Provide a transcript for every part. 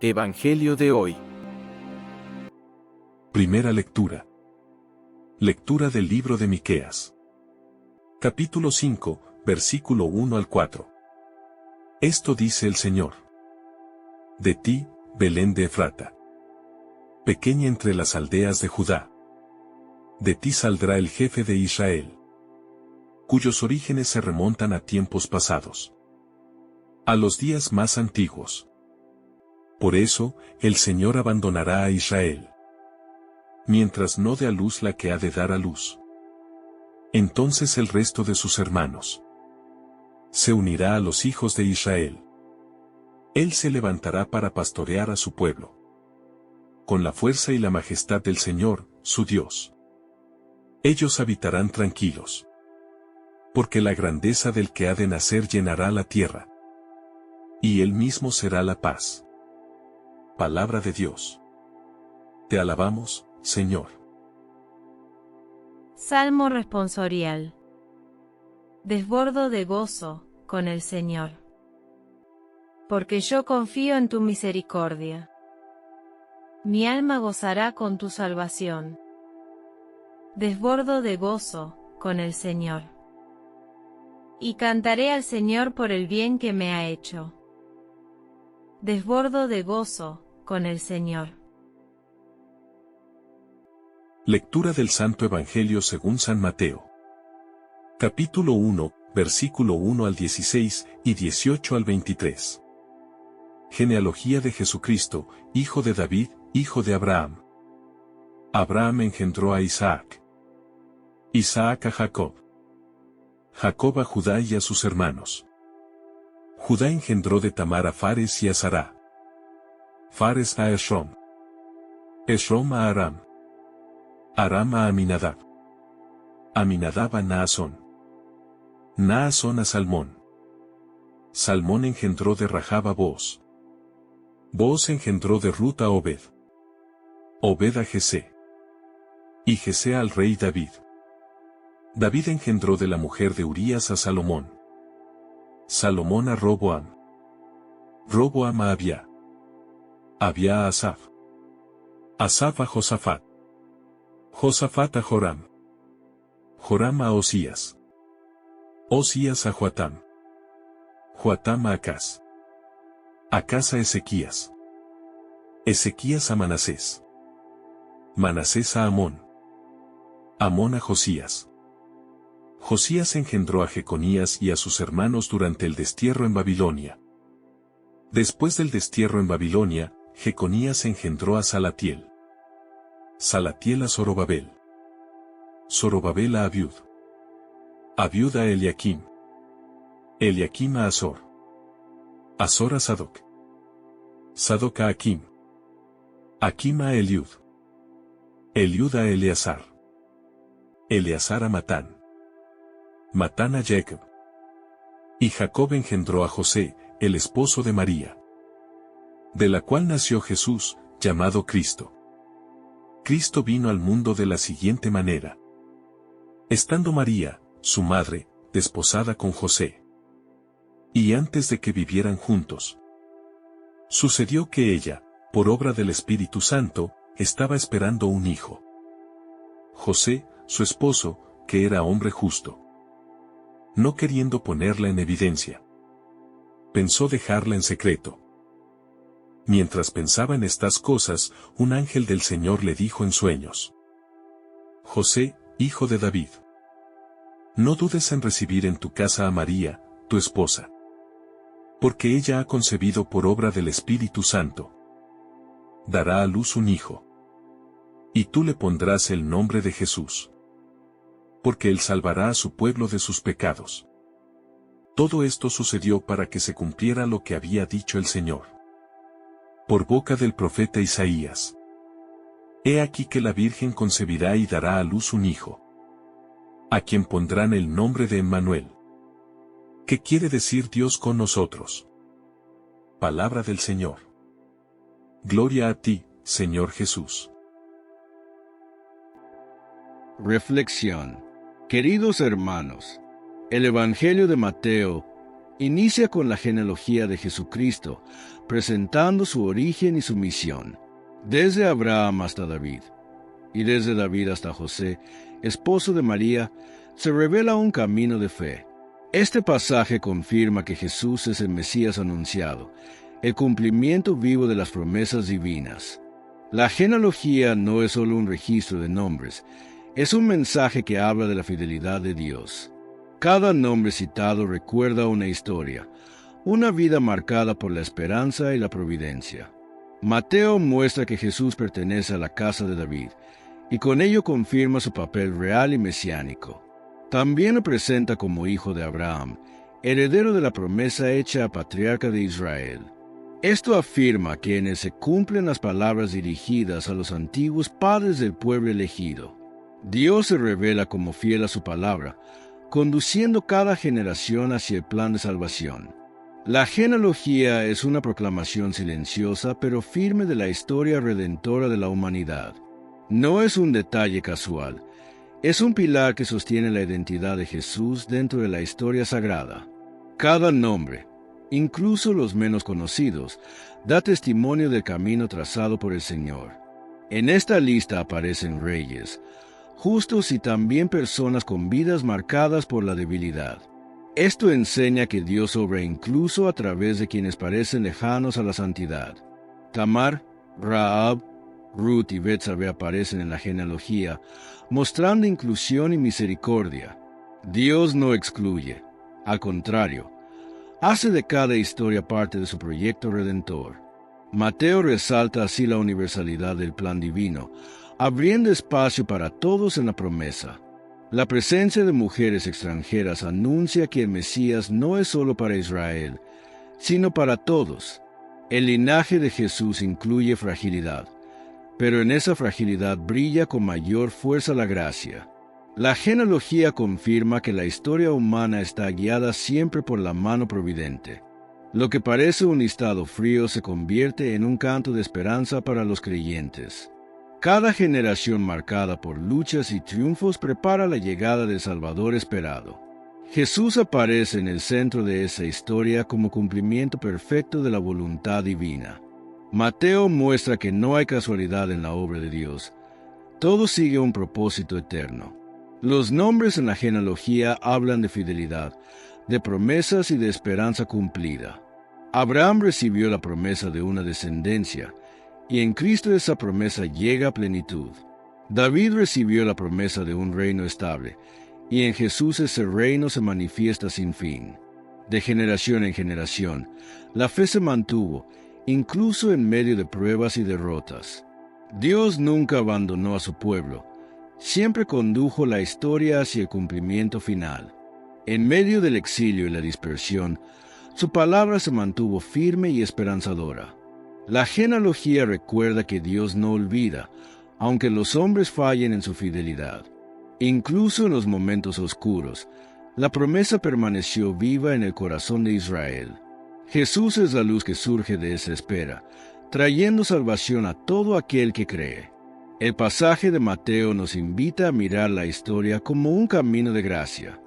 Evangelio de hoy. Primera lectura. Lectura del libro de Miqueas. Capítulo 5, versículo 1 al 4. Esto dice el Señor. De ti, Belén de Efrata, pequeña entre las aldeas de Judá. De ti saldrá el jefe de Israel, cuyos orígenes se remontan a tiempos pasados, a los días más antiguos. Por eso, el Señor abandonará a Israel, mientras no dé a luz la que ha de dar a luz. Entonces el resto de sus hermanos se unirá a los hijos de Israel. Él se levantará para pastorear a su pueblo, con la fuerza y la majestad del Señor, su Dios. Ellos habitarán tranquilos, porque la grandeza del que ha de nacer llenará la tierra, y él mismo será la paz. Palabra de Dios. Te alabamos, Señor. Salmo responsorial. Desbordo de gozo con el Señor, porque yo confío en tu misericordia. Mi alma gozará con tu salvación. Desbordo de gozo con el Señor, y cantaré al Señor por el bien que me ha hecho. Desbordo de gozo con el Señor. Lectura del Santo Evangelio según San Mateo. Capítulo 1, versículo 1 al 16 y 18 al 23. Genealogía de Jesucristo, hijo de David, hijo de Abraham. Abraham engendró a Isaac, Isaac a Jacob, Jacob a Judá y a sus hermanos. Judá engendró de Tamar a Fares y a Zará, Fares a Esrom, Esrom a Aram, Aram a Aminadab, Aminadab a Naasón, Naasón a Salmón. Salmón engendró de Rahab a Booz, Booz engendró de Rut a Obed, Obed a Jesé, y Jesé al rey David. David engendró de la mujer de Urías a Salomón, Salomón a Roboam, Roboam a Abia, Abia a Asaf, Asaf a Josafat, Josafat a Joram, Joram a Osías, Osías a Joatam, Joatam a Acaz, Acaz a Ezequías, Ezequías a Manasés, Manasés a Amón, Amón a Josías. Josías engendró a Jeconías y a sus hermanos durante el destierro en Babilonia. Después del destierro en Babilonia, Jeconías engendró a Salatiel, Salatiel a Zorobabel, Zorobabel a Abiud, Abiud a Eliakim, Eliakim a Azor, Azor a Sadoc, Sadoc a Akim, Akim a Eliud, Eliud a Eleazar, Eleazar a Matán, Matán a Jacob. Y Jacob engendró a José, el esposo de María, de la cual nació Jesús, llamado Cristo. Cristo vino al mundo de la siguiente manera. Estando María, su madre, desposada con José, y antes de que vivieran juntos, sucedió que ella, por obra del Espíritu Santo, estaba esperando un hijo. José, su esposo, que era hombre justo, no queriendo ponerla en evidencia, pensó dejarla en secreto. Mientras pensaba en estas cosas, un ángel del Señor le dijo en sueños: José, hijo de David, no dudes en recibir en tu casa a María, tu esposa, porque ella ha concebido por obra del Espíritu Santo. Dará a luz un hijo, y tú le pondrás el nombre de Jesús, porque él salvará a su pueblo de sus pecados. Todo esto sucedió para que se cumpliera lo que había dicho el Señor por boca del profeta Isaías. He aquí que la Virgen concebirá y dará a luz un hijo, a quien pondrán el nombre de Emmanuel, que quiere decir Dios con nosotros. Palabra del Señor. Gloria a ti, Señor Jesús. Reflexión. Queridos hermanos, el Evangelio de Mateo Inicia con la genealogía de Jesucristo, presentando su origen y su misión, desde Abraham hasta David, y desde David hasta José, esposo de María, se revela un camino de fe. Este pasaje confirma que Jesús es el Mesías anunciado, el cumplimiento vivo de las promesas divinas. La genealogía no es solo un registro de nombres, es un mensaje que habla de la fidelidad de Dios. Cada nombre citado recuerda una historia, una vida marcada por la esperanza y la providencia. Mateo muestra que Jesús pertenece a la casa de David, y con ello confirma su papel real y mesiánico. También lo presenta como hijo de Abraham, heredero de la promesa hecha a patriarca de Israel. Esto afirma que en él se cumplen las palabras dirigidas a los antiguos padres del pueblo elegido. Dios se revela como fiel a su palabra, conduciendo cada generación hacia el plan de salvación. La genealogía es una proclamación silenciosa pero firme de la historia redentora de la humanidad. No es un detalle casual, es un pilar que sostiene la identidad de Jesús dentro de la historia sagrada. Cada nombre, incluso los menos conocidos, da testimonio del camino trazado por el Señor. En esta lista aparecen reyes, justos y también personas con vidas marcadas por la debilidad. Esto enseña que Dios obra incluso a través de quienes parecen lejanos a la santidad. Tamar, Rahab, Ruth y Betsabé aparecen en la genealogía, mostrando inclusión y misericordia. Dios no excluye, al contrario, hace de cada historia parte de su proyecto redentor. Mateo resalta así la universalidad del plan divino, abriendo espacio para todos en la promesa. La presencia de mujeres extranjeras anuncia que el Mesías no es solo para Israel, sino para todos. El linaje de Jesús incluye fragilidad, pero en esa fragilidad brilla con mayor fuerza la gracia. La genealogía confirma que la historia humana está guiada siempre por la mano providente. Lo que parece un listado frío se convierte en un canto de esperanza para los creyentes. Cada generación marcada por luchas y triunfos prepara la llegada del Salvador esperado. Jesús aparece en el centro de esa historia como cumplimiento perfecto de la voluntad divina. Mateo muestra que no hay casualidad en la obra de Dios. Todo sigue un propósito eterno. Los nombres en la genealogía hablan de fidelidad, de promesas y de esperanza cumplida. Abraham recibió la promesa de una descendencia, y en Cristo esa promesa llega a plenitud. David recibió la promesa de un reino estable, y en Jesús ese reino se manifiesta sin fin. De generación en generación, la fe se mantuvo, incluso en medio de pruebas y derrotas. Dios nunca abandonó a su pueblo, siempre condujo la historia hacia el cumplimiento final. En medio del exilio y la dispersión, su palabra se mantuvo firme y esperanzadora. La genealogía recuerda que Dios no olvida, aunque los hombres fallen en su fidelidad. Incluso en los momentos oscuros, la promesa permaneció viva en el corazón de Israel. Jesús es la luz que surge de esa espera, trayendo salvación a todo aquel que cree. El pasaje de Mateo nos invita a mirar la historia como un camino de gracia.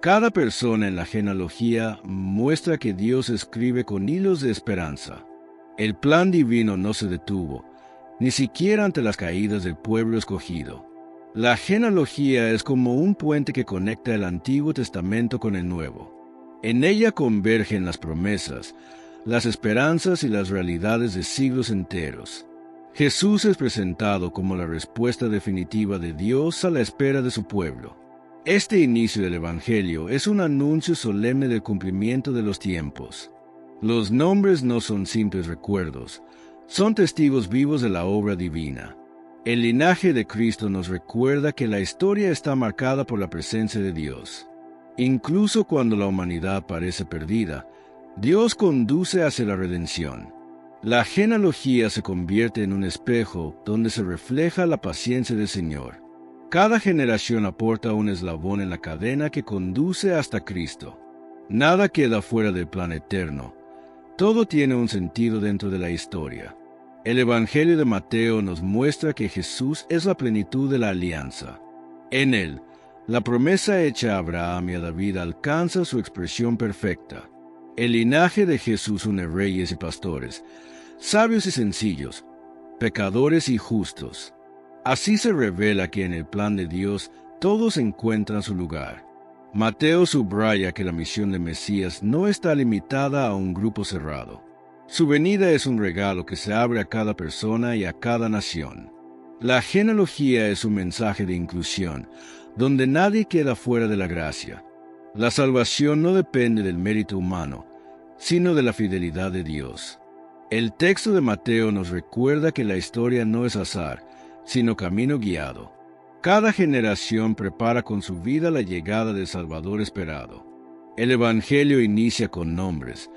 Cada persona en la genealogía muestra que Dios escribe con hilos de esperanza. El plan divino no se detuvo, ni siquiera ante las caídas del pueblo escogido. La genealogía es como un puente que conecta el Antiguo Testamento con el Nuevo. En ella convergen las promesas, las esperanzas y las realidades de siglos enteros. Jesús es presentado como la respuesta definitiva de Dios a la espera de su pueblo. Este inicio del Evangelio es un anuncio solemne del cumplimiento de los tiempos. Los nombres no son simples recuerdos, son testigos vivos de la obra divina. El linaje de Cristo nos recuerda que la historia está marcada por la presencia de Dios. Incluso cuando la humanidad parece perdida, Dios conduce hacia la redención. La genealogía se convierte en un espejo donde se refleja la paciencia del Señor. Cada generación aporta un eslabón en la cadena que conduce hasta Cristo. Nada queda fuera del plan eterno. Todo tiene un sentido dentro de la historia. El Evangelio de Mateo nos muestra que Jesús es la plenitud de la alianza. En él, la promesa hecha a Abraham y a David alcanza su expresión perfecta. El linaje de Jesús une reyes y pastores, sabios y sencillos, pecadores y justos. Así se revela que en el plan de Dios todos encuentran su lugar. Mateo subraya que la misión de Mesías no está limitada a un grupo cerrado. Su venida es un regalo que se abre a cada persona y a cada nación. La genealogía es un mensaje de inclusión, donde nadie queda fuera de la gracia. La salvación no depende del mérito humano, sino de la fidelidad de Dios. El texto de Mateo nos recuerda que la historia no es azar, sino camino guiado. Cada generación prepara con su vida la llegada del Salvador esperado. El Evangelio inicia con nombres,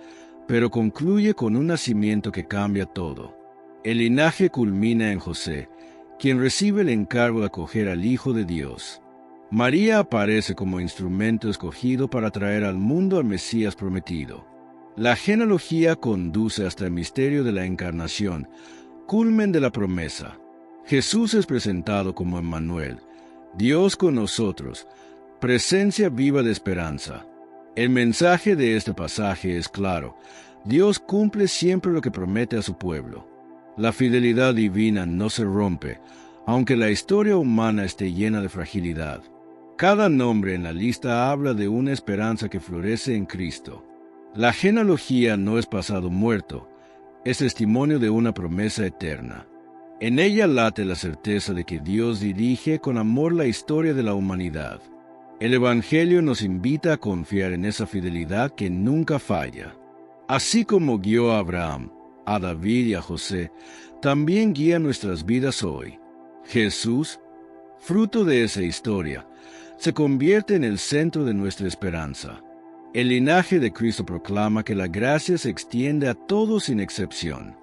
pero concluye con un nacimiento que cambia todo. El linaje culmina en José, quien recibe el encargo de acoger al Hijo de Dios. María aparece como instrumento escogido para traer al mundo al Mesías prometido. La genealogía conduce hasta el misterio de la encarnación, culmen de la promesa. Jesús es presentado como Emmanuel, Dios con nosotros, presencia viva de esperanza. El mensaje de este pasaje es claro: Dios cumple siempre lo que promete a su pueblo. La fidelidad divina no se rompe, aunque la historia humana esté llena de fragilidad. Cada nombre en la lista habla de una esperanza que florece en Cristo. La genealogía no es pasado muerto, es testimonio de una promesa eterna. En ella late la certeza de que Dios dirige con amor la historia de la humanidad. El Evangelio nos invita a confiar en esa fidelidad que nunca falla. Así como guió a Abraham, a David y a José, también guía nuestras vidas hoy. Jesús, fruto de esa historia, se convierte en el centro de nuestra esperanza. El linaje de Cristo proclama que la gracia se extiende a todos sin excepción.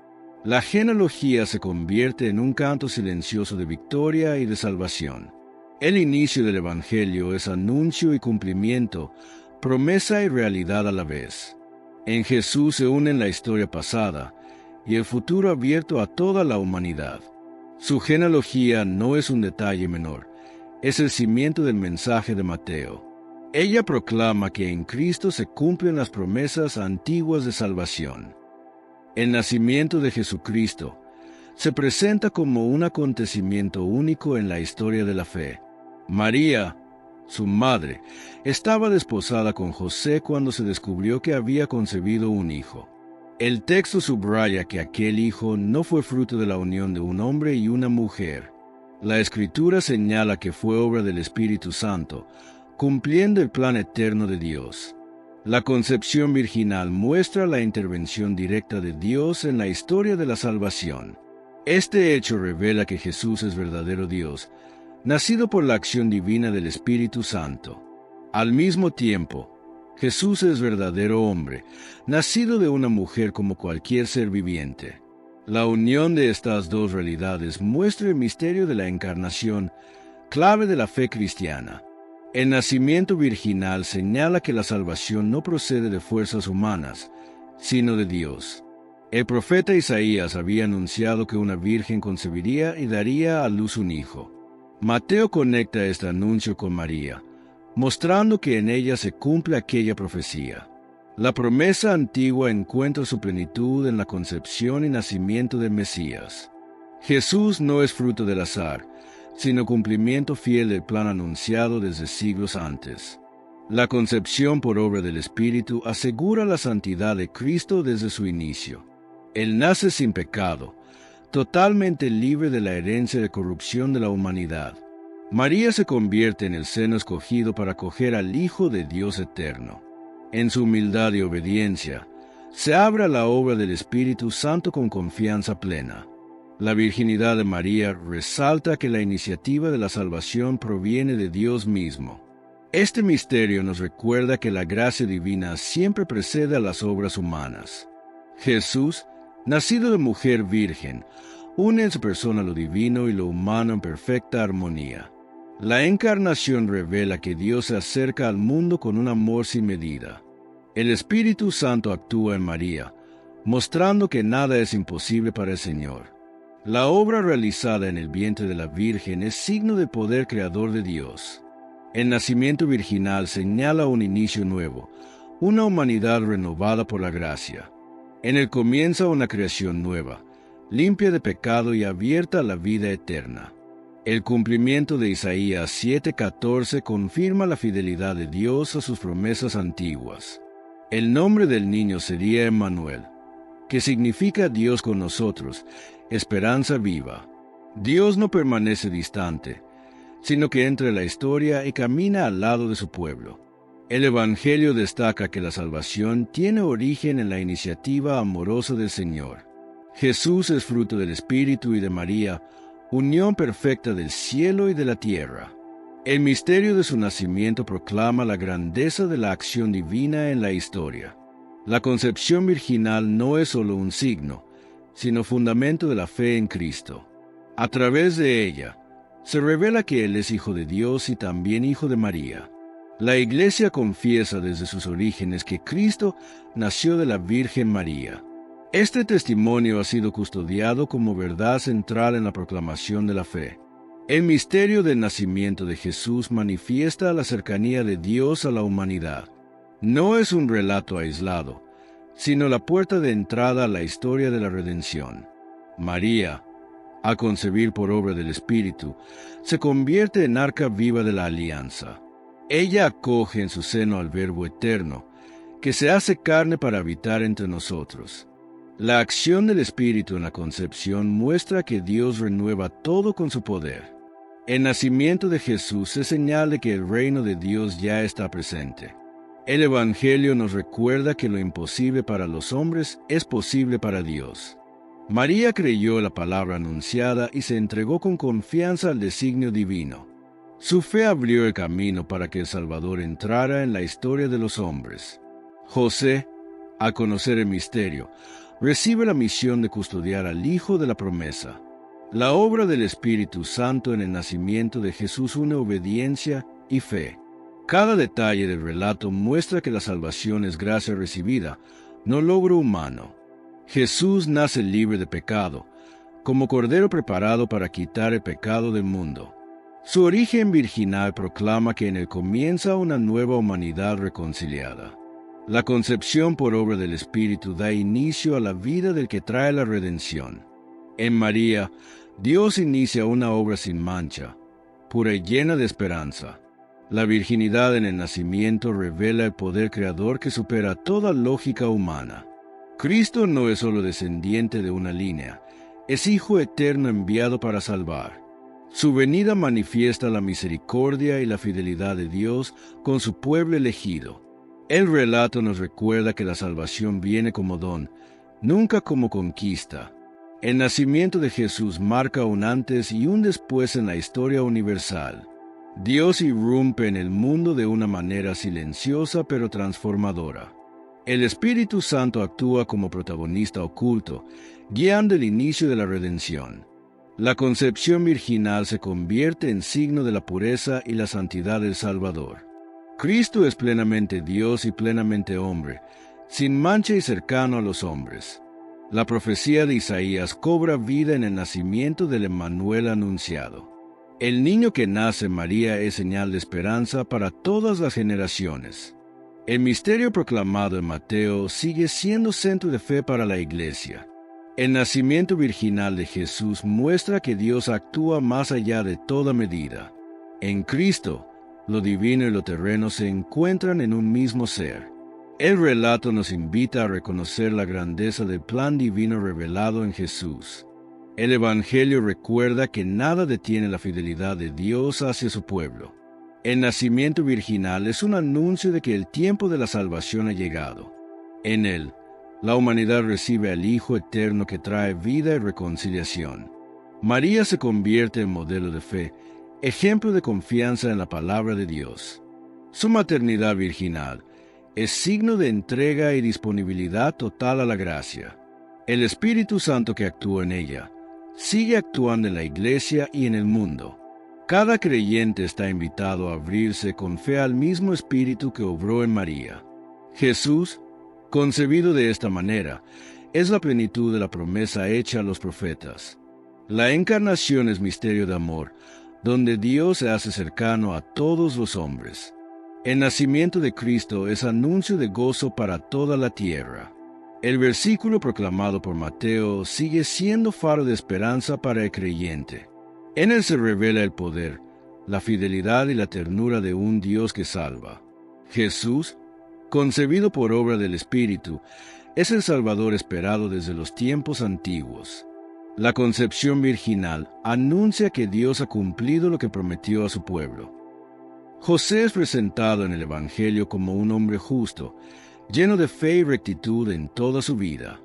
La genealogía se convierte en un canto silencioso de victoria y de salvación. El inicio del Evangelio es anuncio y cumplimiento, promesa y realidad a la vez. En Jesús se unen la historia pasada y el futuro abierto a toda la humanidad. Su genealogía no es un detalle menor, es el cimiento del mensaje de Mateo. Ella proclama que en Cristo se cumplen las promesas antiguas de salvación. El nacimiento de Jesucristo se presenta como un acontecimiento único en la historia de la fe. María, su madre, estaba desposada con José cuando se descubrió que había concebido un hijo. El texto subraya que aquel hijo no fue fruto de la unión de un hombre y una mujer. La Escritura señala que fue obra del Espíritu Santo, cumpliendo el plan eterno de Dios. La concepción virginal muestra la intervención directa de Dios en la historia de la salvación. Este hecho revela que Jesús es verdadero Dios, nacido por la acción divina del Espíritu Santo. Al mismo tiempo, Jesús es verdadero hombre, nacido de una mujer como cualquier ser viviente. La unión de estas dos realidades muestra el misterio de la encarnación, clave de la fe cristiana. El nacimiento virginal señala que la salvación no procede de fuerzas humanas, sino de Dios. El profeta Isaías había anunciado que una virgen concebiría y daría a luz un hijo. Mateo conecta este anuncio con María, mostrando que en ella se cumple aquella profecía. La promesa antigua encuentra su plenitud en la concepción y nacimiento del Mesías. Jesús no es fruto del azar, sino cumplimiento fiel del plan anunciado desde siglos antes. La concepción por obra del Espíritu asegura la santidad de Cristo desde su inicio. Él nace sin pecado, totalmente libre de la herencia de corrupción de la humanidad. María se convierte en el seno escogido para acoger al Hijo de Dios eterno. En su humildad y obediencia, se abre a la obra del Espíritu Santo con confianza plena. La virginidad de María resalta que la iniciativa de la salvación proviene de Dios mismo. Este misterio nos recuerda que la gracia divina siempre precede a las obras humanas. Jesús, nacido de mujer virgen, une en su persona lo divino y lo humano en perfecta armonía. La encarnación revela que Dios se acerca al mundo con un amor sin medida. El Espíritu Santo actúa en María, mostrando que nada es imposible para el Señor. La obra realizada en el vientre de la Virgen es signo del poder creador de Dios. El nacimiento virginal señala un inicio nuevo, una humanidad renovada por la gracia. En él comienza una creación nueva, limpia de pecado y abierta a la vida eterna. El cumplimiento de Isaías 7:14 confirma la fidelidad de Dios a sus promesas antiguas. El nombre del niño sería Emmanuel, que significa Dios con nosotros, esperanza viva. Dios no permanece distante, sino que entra en la historia y camina al lado de su pueblo. El Evangelio destaca que la salvación tiene origen en la iniciativa amorosa del Señor. Jesús es fruto del Espíritu y de María, unión perfecta del cielo y de la tierra. El misterio de su nacimiento proclama la grandeza de la acción divina en la historia. La concepción virginal no es solo un signo, sino fundamento de la fe en Cristo. A través de ella, se revela que Él es Hijo de Dios y también Hijo de María. La Iglesia confiesa desde sus orígenes que Cristo nació de la Virgen María. Este testimonio ha sido custodiado como verdad central en la proclamación de la fe. El misterio del nacimiento de Jesús manifiesta la cercanía de Dios a la humanidad. No es un relato aislado, sino la puerta de entrada a la historia de la redención. María, al concebir por obra del Espíritu, se convierte en arca viva de la alianza. Ella acoge en su seno al Verbo eterno, que se hace carne para habitar entre nosotros. La acción del Espíritu en la concepción muestra que Dios renueva todo con su poder. El nacimiento de Jesús es señal de que el reino de Dios ya está presente. El Evangelio nos recuerda que lo imposible para los hombres es posible para Dios. María creyó la palabra anunciada y se entregó con confianza al designio divino. Su fe abrió el camino para que el Salvador entrara en la historia de los hombres. José, al conocer el misterio, recibe la misión de custodiar al Hijo de la promesa. La obra del Espíritu Santo en el nacimiento de Jesús une obediencia y fe. Cada detalle del relato muestra que la salvación es gracia recibida, no logro humano. Jesús nace libre de pecado, como cordero preparado para quitar el pecado del mundo. Su origen virginal proclama que en él comienza una nueva humanidad reconciliada. La concepción por obra del Espíritu da inicio a la vida del que trae la redención. En María, Dios inicia una obra sin mancha, pura y llena de esperanza. La virginidad en el nacimiento revela el poder creador que supera toda lógica humana. Cristo no es solo descendiente de una línea, es Hijo eterno enviado para salvar. Su venida manifiesta la misericordia y la fidelidad de Dios con su pueblo elegido. El relato nos recuerda que la salvación viene como don, nunca como conquista. El nacimiento de Jesús marca un antes y un después en la historia universal. Dios irrumpe en el mundo de una manera silenciosa pero transformadora. El Espíritu Santo actúa como protagonista oculto, guiando el inicio de la redención. La concepción virginal se convierte en signo de la pureza y la santidad del Salvador. Cristo es plenamente Dios y plenamente hombre, sin mancha y cercano a los hombres. La profecía de Isaías cobra vida en el nacimiento del Emmanuel anunciado. El niño que nace en María es señal de esperanza para todas las generaciones. El misterio proclamado en Mateo sigue siendo centro de fe para la Iglesia. El nacimiento virginal de Jesús muestra que Dios actúa más allá de toda medida. En Cristo, lo divino y lo terreno se encuentran en un mismo ser. El relato nos invita a reconocer la grandeza del plan divino revelado en Jesús. El Evangelio recuerda que nada detiene la fidelidad de Dios hacia su pueblo. El nacimiento virginal es un anuncio de que el tiempo de la salvación ha llegado. En él, la humanidad recibe al Hijo eterno que trae vida y reconciliación. María se convierte en modelo de fe, ejemplo de confianza en la palabra de Dios. Su maternidad virginal es signo de entrega y disponibilidad total a la gracia. El Espíritu Santo que actúa en ella sigue actuando en la Iglesia y en el mundo. Cada creyente está invitado a abrirse con fe al mismo Espíritu que obró en María. Jesús, concebido de esta manera, es la plenitud de la promesa hecha a los profetas. La encarnación es misterio de amor, donde Dios se hace cercano a todos los hombres. El nacimiento de Cristo es anuncio de gozo para toda la tierra. El versículo proclamado por Mateo sigue siendo faro de esperanza para el creyente. En él se revela el poder, la fidelidad y la ternura de un Dios que salva. Jesús, concebido por obra del Espíritu, es el Salvador esperado desde los tiempos antiguos. La concepción virginal anuncia que Dios ha cumplido lo que prometió a su pueblo. José es presentado en el Evangelio como un hombre justo, lleno de fe y rectitud en toda su vida.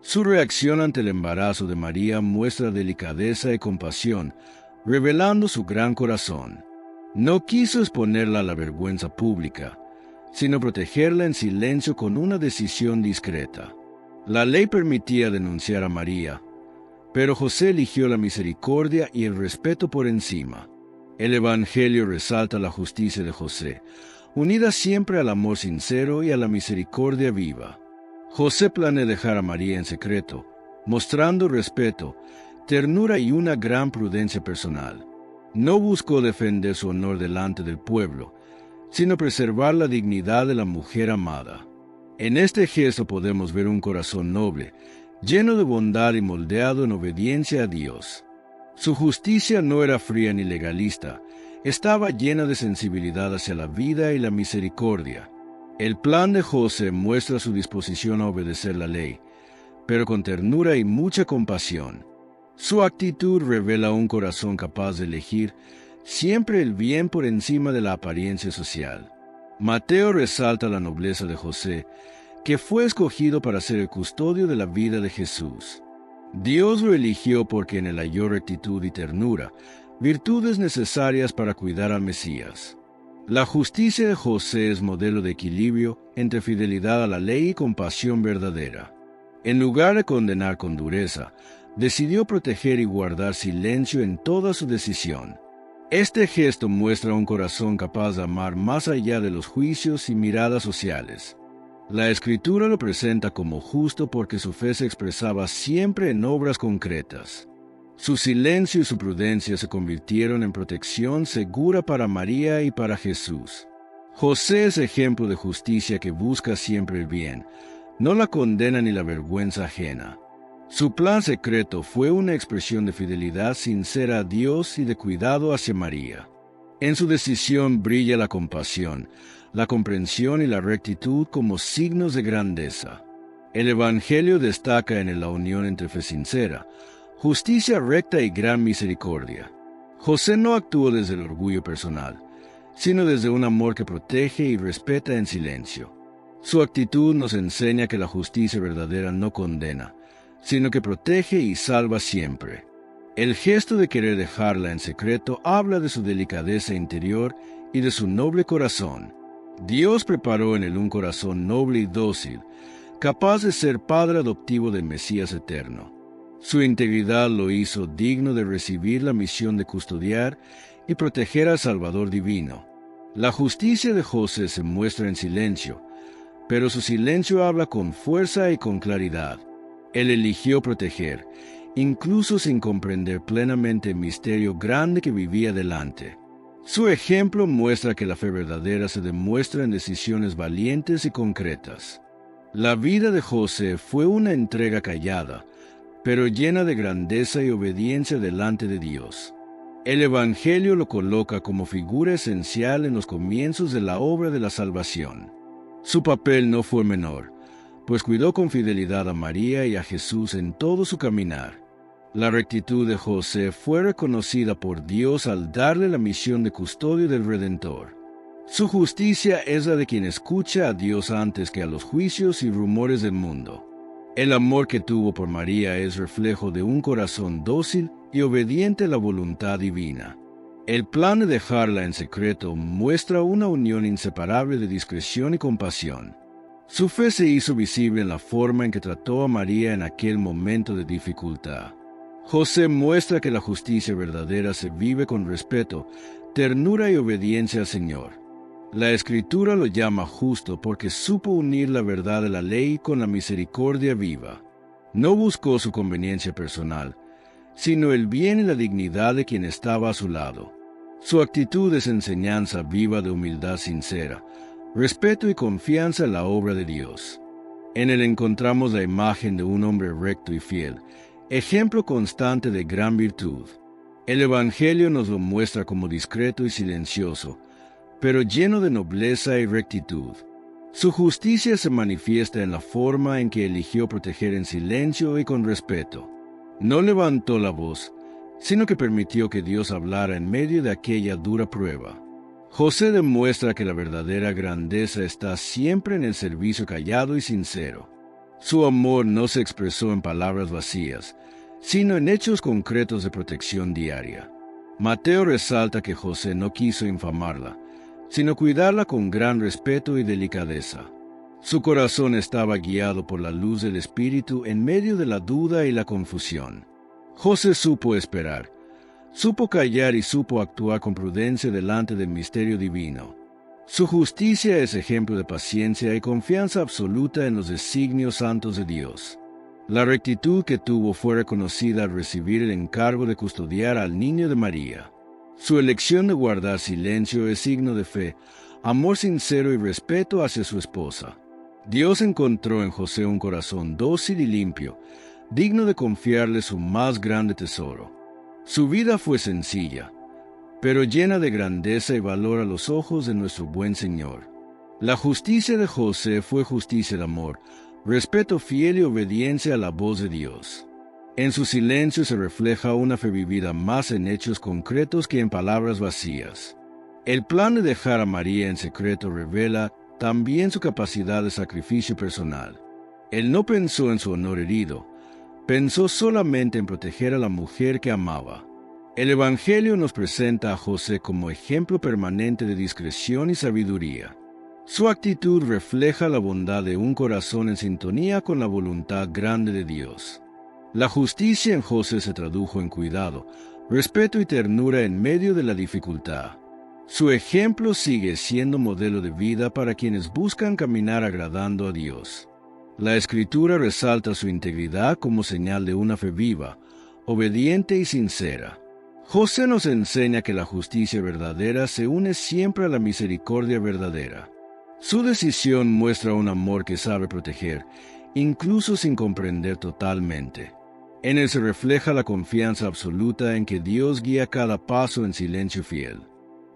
Su reacción ante el embarazo de María muestra delicadeza y compasión, revelando su gran corazón. No quiso exponerla a la vergüenza pública, sino protegerla en silencio con una decisión discreta. La ley permitía denunciar a María, pero José eligió la misericordia y el respeto por encima. El Evangelio resalta la justicia de José, unida siempre al amor sincero y a la misericordia viva. José planea dejar a María en secreto, mostrando respeto, ternura y una gran prudencia personal. No buscó defender su honor delante del pueblo, sino preservar la dignidad de la mujer amada. En este gesto podemos ver un corazón noble, lleno de bondad y moldeado en obediencia a Dios. Su justicia no era fría ni legalista, estaba llena de sensibilidad hacia la vida y la misericordia. El plan de José muestra su disposición a obedecer la ley, pero con ternura y mucha compasión. Su actitud revela un corazón capaz de elegir siempre el bien por encima de la apariencia social. Mateo resalta la nobleza de José, que fue escogido para ser el custodio de la vida de Jesús. Dios lo eligió porque en él halló rectitud y ternura, virtudes necesarias para cuidar al Mesías. La justicia de José es modelo de equilibrio entre fidelidad a la ley y compasión verdadera. En lugar de condenar con dureza, decidió proteger y guardar silencio en toda su decisión. Este gesto muestra un corazón capaz de amar más allá de los juicios y miradas sociales. La Escritura lo presenta como justo porque su fe se expresaba siempre en obras concretas. Su silencio y su prudencia se convirtieron en protección segura para María y para Jesús. José es ejemplo de justicia que busca siempre el bien, no la condena ni la vergüenza ajena. Su plan secreto fue una expresión de fidelidad sincera a Dios y de cuidado hacia María. En su decisión brilla la compasión, la comprensión y la rectitud como signos de grandeza. El Evangelio destaca en él la unión entre fe sincera, justicia recta y gran misericordia. José no actuó desde el orgullo personal, sino desde un amor que protege y respeta en silencio. Su actitud nos enseña que la justicia verdadera no condena, sino que protege y salva siempre. El gesto de querer dejarla en secreto habla de su delicadeza interior y de su noble corazón. Dios preparó en él un corazón noble y dócil, capaz de ser padre adoptivo del Mesías eterno. Su integridad lo hizo digno de recibir la misión de custodiar y proteger al Salvador divino. La justicia de José se muestra en silencio, pero su silencio habla con fuerza y con claridad. Él eligió proteger, incluso sin comprender plenamente el misterio grande que vivía delante. Su ejemplo muestra que la fe verdadera se demuestra en decisiones valientes y concretas. La vida de José fue una entrega callada, pero llena de grandeza y obediencia delante de Dios. El Evangelio lo coloca como figura esencial en los comienzos de la obra de la salvación. Su papel no fue menor, pues cuidó con fidelidad a María y a Jesús en todo su caminar. La rectitud de José fue reconocida por Dios al darle la misión de custodio del Redentor. Su justicia es la de quien escucha a Dios antes que a los juicios y rumores del mundo. El amor que tuvo por María es reflejo de un corazón dócil y obediente a la voluntad divina. El plan de dejarla en secreto muestra una unión inseparable de discreción y compasión. Su fe se hizo visible en la forma en que trató a María en aquel momento de dificultad. José muestra que la justicia verdadera se vive con respeto, ternura y obediencia al Señor. La Escritura lo llama justo porque supo unir la verdad de la ley con la misericordia viva. No buscó su conveniencia personal, sino el bien y la dignidad de quien estaba a su lado. Su actitud es enseñanza viva de humildad sincera, respeto y confianza en la obra de Dios. En él encontramos la imagen de un hombre recto y fiel, ejemplo constante de gran virtud. El Evangelio nos lo muestra como discreto y silencioso, pero lleno de nobleza y rectitud. Su justicia se manifiesta en la forma en que eligió proteger en silencio y con respeto. No levantó la voz, sino que permitió que Dios hablara en medio de aquella dura prueba. José demuestra que la verdadera grandeza está siempre en el servicio callado y sincero. Su amor no se expresó en palabras vacías, sino en hechos concretos de protección diaria. Mateo resalta que José no quiso infamarla, sino cuidarla con gran respeto y delicadeza. Su corazón estaba guiado por la luz del Espíritu en medio de la duda y la confusión. José supo esperar, supo callar y supo actuar con prudencia delante del misterio divino. Su justicia es ejemplo de paciencia y confianza absoluta en los designios santos de Dios. La rectitud que tuvo fue reconocida al recibir el encargo de custodiar al niño de María. Su elección de guardar silencio es signo de fe, amor sincero y respeto hacia su esposa. Dios encontró en José un corazón dócil y limpio, digno de confiarle su más grande tesoro. Su vida fue sencilla, pero llena de grandeza y valor a los ojos de nuestro buen Señor. La justicia de José fue justicia de amor, respeto fiel y obediencia a la voz de Dios. En su silencio se refleja una fe vivida más en hechos concretos que en palabras vacías. El plan de dejar a María en secreto revela también su capacidad de sacrificio personal. Él no pensó en su honor herido, pensó solamente en proteger a la mujer que amaba. El Evangelio nos presenta a José como ejemplo permanente de discreción y sabiduría. Su actitud refleja la bondad de un corazón en sintonía con la voluntad grande de Dios. La justicia en José se tradujo en cuidado, respeto y ternura en medio de la dificultad. Su ejemplo sigue siendo modelo de vida para quienes buscan caminar agradando a Dios. La Escritura resalta su integridad como señal de una fe viva, obediente y sincera. José nos enseña que la justicia verdadera se une siempre a la misericordia verdadera. Su decisión muestra un amor que sabe proteger, incluso sin comprender totalmente. En él se refleja la confianza absoluta en que Dios guía cada paso en silencio fiel.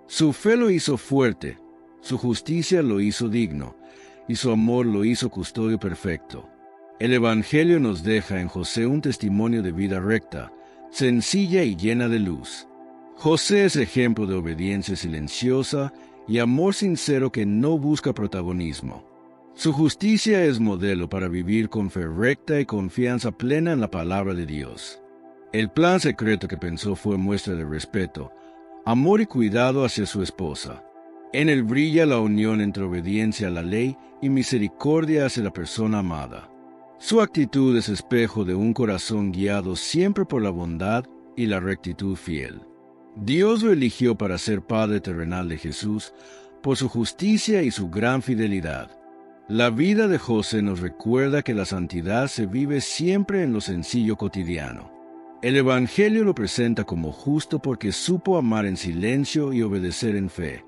Su fe lo hizo fuerte, su justicia lo hizo digno, y su amor lo hizo custodio perfecto. El Evangelio nos deja en José un testimonio de vida recta, sencilla y llena de luz. José es ejemplo de obediencia silenciosa y amor sincero que no busca protagonismo. Su justicia es modelo para vivir con fe recta y confianza plena en la palabra de Dios. El plan secreto que pensó fue muestra de respeto, amor y cuidado hacia su esposa. En él brilla la unión entre obediencia a la ley y misericordia hacia la persona amada. Su actitud es espejo de un corazón guiado siempre por la bondad y la rectitud fiel. Dios lo eligió para ser Padre terrenal de Jesús por su justicia y su gran fidelidad. La vida de José nos recuerda que la santidad se vive siempre en lo sencillo cotidiano. El Evangelio lo presenta como justo porque supo amar en silencio y obedecer en fe.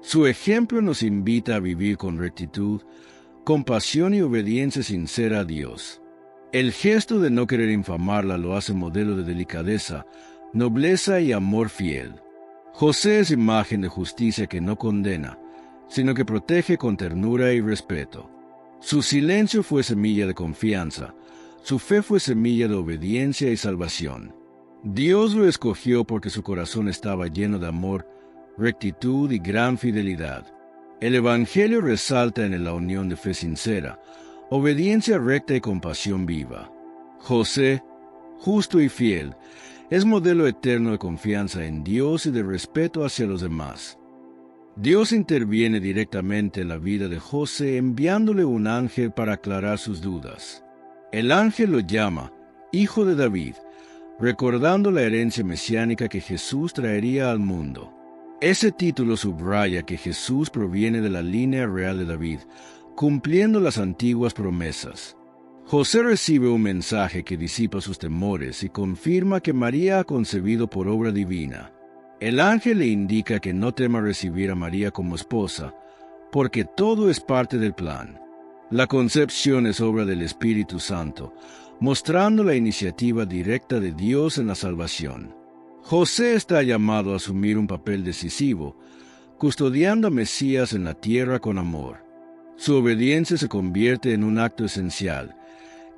Su ejemplo nos invita a vivir con rectitud, compasión y obediencia sincera a Dios. El gesto de no querer infamarla lo hace modelo de delicadeza, nobleza y amor fiel. José es imagen de justicia que no condena, sino que protege con ternura y respeto. Su silencio fue semilla de confianza, su fe fue semilla de obediencia y salvación. Dios lo escogió porque su corazón estaba lleno de amor, rectitud y gran fidelidad. El Evangelio resalta en él la unión de fe sincera, obediencia recta y compasión viva. José, justo y fiel, es modelo eterno de confianza en Dios y de respeto hacia los demás. Dios interviene directamente en la vida de José enviándole un ángel para aclarar sus dudas. El ángel lo llama Hijo de David, recordando la herencia mesiánica que Jesús traería al mundo. Ese título subraya que Jesús proviene de la línea real de David, cumpliendo las antiguas promesas. José recibe un mensaje que disipa sus temores y confirma que María ha concebido por obra divina. El ángel le indica que no tema recibir a María como esposa, porque todo es parte del plan. La concepción es obra del Espíritu Santo, mostrando la iniciativa directa de Dios en la salvación. José está llamado a asumir un papel decisivo, custodiando a Mesías en la tierra con amor. Su obediencia se convierte en un acto esencial,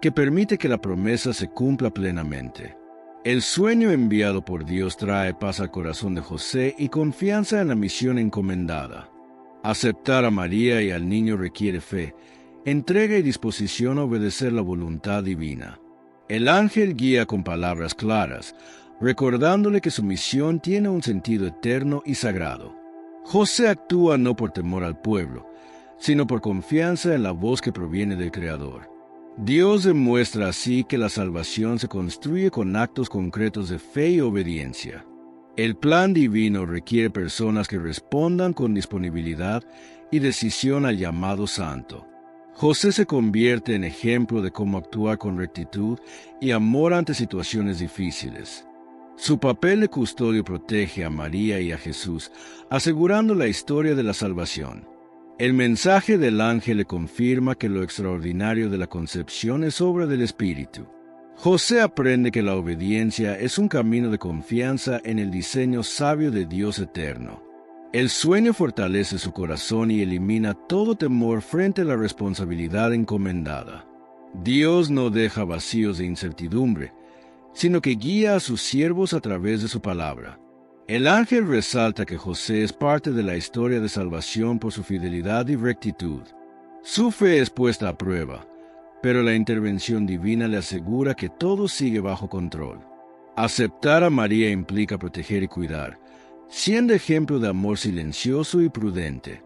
que permite que la promesa se cumpla plenamente. El sueño enviado por Dios trae paz al corazón de José y confianza en la misión encomendada. Aceptar a María y al niño requiere fe, entrega y disposición a obedecer la voluntad divina. El ángel guía con palabras claras, recordándole que su misión tiene un sentido eterno y sagrado. José actúa no por temor al pueblo, sino por confianza en la voz que proviene del Creador. Dios demuestra así que la salvación se construye con actos concretos de fe y obediencia. El plan divino requiere personas que respondan con disponibilidad y decisión al llamado santo. José se convierte en ejemplo de cómo actuar con rectitud y amor ante situaciones difíciles. Su papel de custodio protege a María y a Jesús, asegurando la historia de la salvación. El mensaje del ángel le confirma que lo extraordinario de la concepción es obra del Espíritu. José aprende que la obediencia es un camino de confianza en el diseño sabio de Dios eterno. El sueño fortalece su corazón y elimina todo temor frente a la responsabilidad encomendada. Dios no deja vacíos de incertidumbre, sino que guía a sus siervos a través de su palabra. El ángel resalta que José es parte de la historia de salvación por su fidelidad y rectitud. Su fe es puesta a prueba, pero la intervención divina le asegura que todo sigue bajo control. Aceptar a María implica proteger y cuidar, siendo ejemplo de amor silencioso y prudente.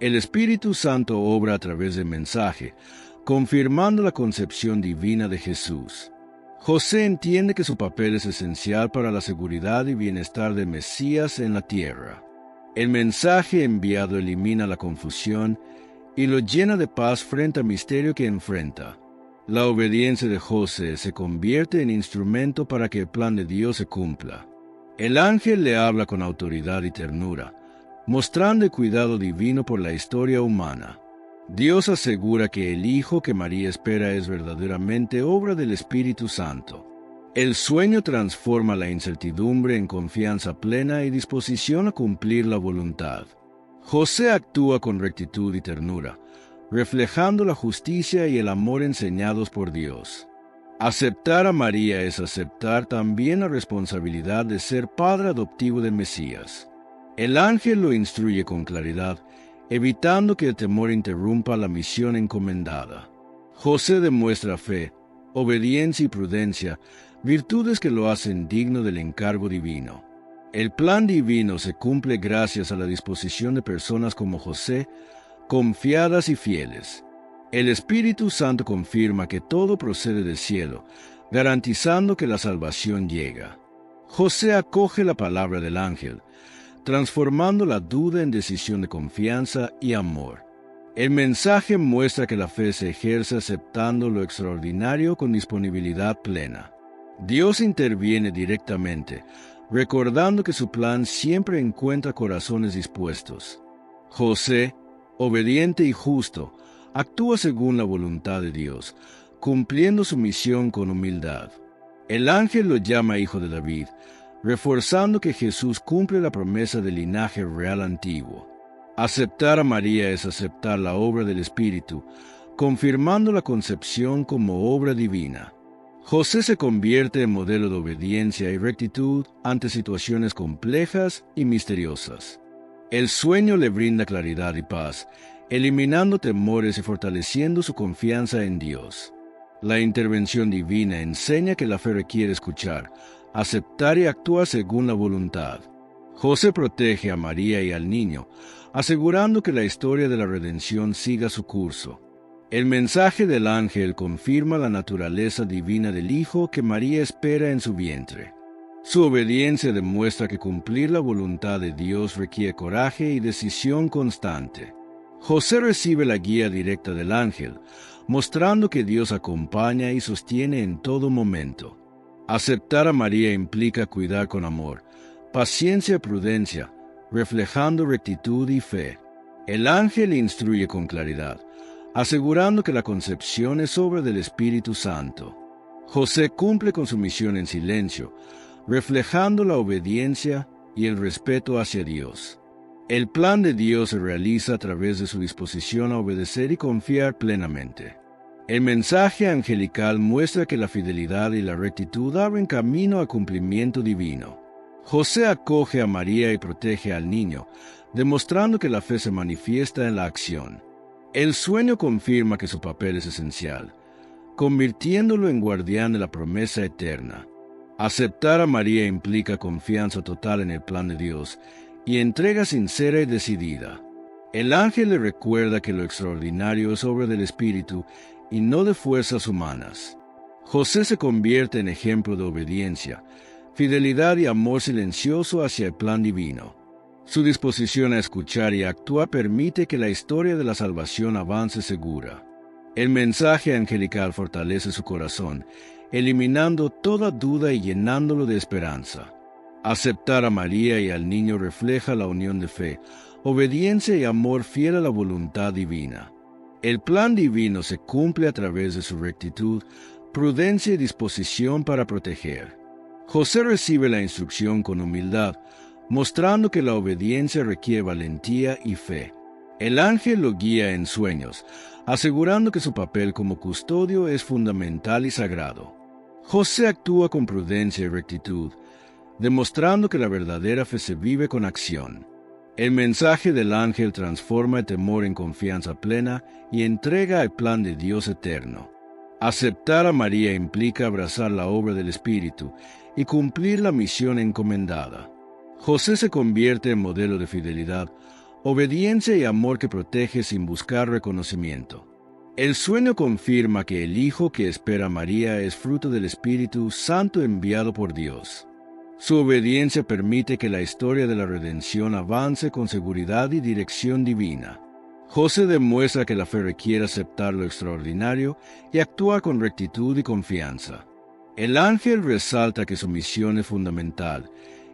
El Espíritu Santo obra a través del mensaje, confirmando la concepción divina de Jesús. José entiende que su papel es esencial para la seguridad y bienestar del Mesías en la tierra. El mensaje enviado elimina la confusión y lo llena de paz frente al misterio que enfrenta. La obediencia de José se convierte en instrumento para que el plan de Dios se cumpla. El ángel le habla con autoridad y ternura, mostrando el cuidado divino por la historia humana. Dios asegura que el Hijo que María espera es verdaderamente obra del Espíritu Santo. El sueño transforma la incertidumbre en confianza plena y disposición a cumplir la voluntad. José actúa con rectitud y ternura, reflejando la justicia y el amor enseñados por Dios. Aceptar a María es aceptar también la responsabilidad de ser padre adoptivo del Mesías. El ángel lo instruye con claridad, evitando que el temor interrumpa la misión encomendada. José demuestra fe, obediencia y prudencia, virtudes que lo hacen digno del encargo divino. El plan divino se cumple gracias a la disposición de personas como José, confiadas y fieles. El Espíritu Santo confirma que todo procede del cielo, garantizando que la salvación llega. José acoge la palabra del ángel, transformando la duda en decisión de confianza y amor. El mensaje muestra que la fe se ejerce aceptando lo extraordinario con disponibilidad plena. Dios interviene directamente, recordando que su plan siempre encuentra corazones dispuestos. José, obediente y justo, actúa según la voluntad de Dios, cumpliendo su misión con humildad. El ángel lo llama hijo de David, reforzando que Jesús cumple la promesa del linaje real antiguo. Aceptar a María es aceptar la obra del Espíritu, confirmando la concepción como obra divina. José se convierte en modelo de obediencia y rectitud ante situaciones complejas y misteriosas. El sueño le brinda claridad y paz, eliminando temores y fortaleciendo su confianza en Dios. La intervención divina enseña que la fe requiere escuchar, aceptar y actuar según la voluntad. José protege a María y al niño, asegurando que la historia de la redención siga su curso. El mensaje del ángel confirma la naturaleza divina del Hijo que María espera en su vientre. Su obediencia demuestra que cumplir la voluntad de Dios requiere coraje y decisión constante. José recibe la guía directa del ángel, mostrando que Dios acompaña y sostiene en todo momento. Aceptar a María implica cuidar con amor, paciencia y prudencia, reflejando rectitud y fe. El ángel le instruye con claridad, asegurando que la concepción es obra del Espíritu Santo. José cumple con su misión en silencio, reflejando la obediencia y el respeto hacia Dios. El plan de Dios se realiza a través de su disposición a obedecer y confiar plenamente. El mensaje angelical muestra que la fidelidad y la rectitud abren camino al cumplimiento divino. José acoge a María y protege al niño, demostrando que la fe se manifiesta en la acción. El sueño confirma que su papel es esencial, convirtiéndolo en guardián de la promesa eterna. Aceptar a María implica confianza total en el plan de Dios y entrega sincera y decidida. El ángel le recuerda que lo extraordinario es obra del Espíritu y no de fuerzas humanas. José se convierte en ejemplo de obediencia, fidelidad y amor silencioso hacia el plan divino. Su disposición a escuchar y actuar permite que la historia de la salvación avance segura. El mensaje angelical fortalece su corazón, eliminando toda duda y llenándolo de esperanza. Aceptar a María y al niño refleja la unión de fe, obediencia y amor fiel a la voluntad divina. El plan divino se cumple a través de su rectitud, prudencia y disposición para proteger. José recibe la instrucción con humildad, mostrando que la obediencia requiere valentía y fe. El ángel lo guía en sueños, asegurando que su papel como custodio es fundamental y sagrado. José actúa con prudencia y rectitud, demostrando que la verdadera fe se vive con acción. El mensaje del ángel transforma el temor en confianza plena y entrega el plan de Dios eterno. Aceptar a María implica abrazar la obra del Espíritu y cumplir la misión encomendada. José se convierte en modelo de fidelidad, obediencia y amor que protege sin buscar reconocimiento. El sueño confirma que el Hijo que espera a María es fruto del Espíritu Santo enviado por Dios. Su obediencia permite que la historia de la redención avance con seguridad y dirección divina. José demuestra que la fe requiere aceptar lo extraordinario y actuar con rectitud y confianza. El ángel resalta que su misión es fundamental